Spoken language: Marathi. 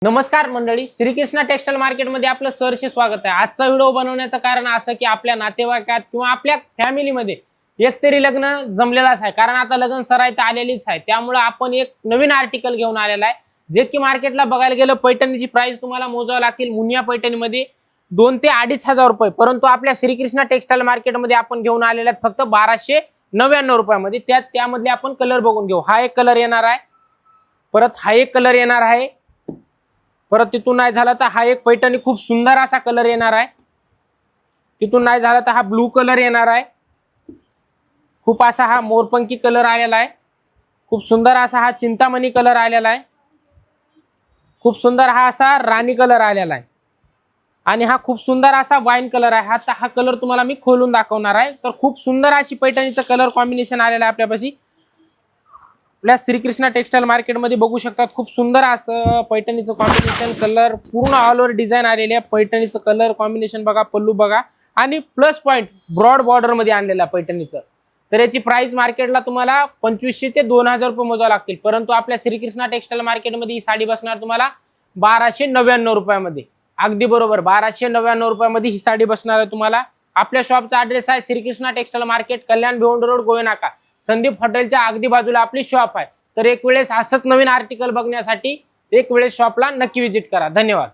नमस्कार मंडळी, श्रीकृष्णा टेक्सटाईल मार्केटमध्ये आपलं सहर्ष स्वागत आहे। आजचा व्हिडिओ बनवण्याचं कारण असं की आपल्या नातेवाईकात किंवा आपल्या फॅमिलीमध्ये एक तरी लग्न जमलेलाच आहे, कारण आता लग्न सराईत आलेलीच आहे। त्यामुळे आपण एक नवीन आर्टिकल घेऊन आलेला आहे, जे की मार्केटला बघायला गेलं पैठणीची प्राइस तुम्हाला मोजावं लागतील मुनिया पैठणीमध्ये 2 ते 2.5 हजार रुपये, परंतु आपल्या श्रीकृष्णा टेक्सटाईल मार्केटमध्ये आपण घेऊन आलेले आहेत फक्त 1299 रुपयामध्ये। त्यामधले आपण कलर बघून घेऊ। हा एक कलर येणार आहे, परत हा एक कलर येणार आहे, परत तिथून नाही झाला तर हा एक पैठणी खूप सुंदर असा कलर येणार आहे, तिथून नाही झाला तर हा ब्लू कलर येणार आहे, खूप असा हा मोरपंखी कलर आलेला आहे, खूप सुंदर असा हा चिंतामणी कलर आलेला आहे, खूप सुंदर हा असा राणी कलर आलेला आहे, आणि हा खूप सुंदर असा वाईन कलर आहे। हा कलर तुम्हाला मी खोलून दाखवणार आहे। तर खूप सुंदर अशी पैठणीचं कलर कॉम्बिनेशन आलेलं आहे आपल्यापाशी। आपल्या श्रीकृष्णा टेक्सटाईल मार्केटमध्ये बघू शकतात खूप सुंदर असं पैठणीचं कॉम्बिनेशन, कलर पूर्ण ऑल ओव्हर डिझाइन आलेली आहे। पैठणीचं कलर कॉम्बिनेशन बघा, पल्लू बघा, आणि प्लस पॉइंट ब्रॉड बॉर्डर मध्ये आणलेलं आहे पैठणीचं। तर याची प्राइस मार्केटला तुम्हाला 2500 ते 2000 रुपये मोजावं लागतील, परंतु आपल्या श्रीकृष्णा टेक्सटाईल मार्केटमध्ये ही साडी बसणार तुम्हाला 1299 रुपयामध्ये। अगदी बरोबर, 1299 रुपयामध्ये ही साडी बसणार आहे तुम्हाला। आपल्या शॉपचा ऍड्रेस आहे श्रीकृष्णा टेक्सटाईल मार्केट, कल्याण भिवंडी रोड, गोवे नाका, संदीप हॉटेलच्या अगदी बाजूला आपली शॉप आहे। तर एक वेळेस असंच नवीन आर्टिकल बघण्यासाठी एक वेळेस शॉपला नक्की व्हिजिट करा। धन्यवाद।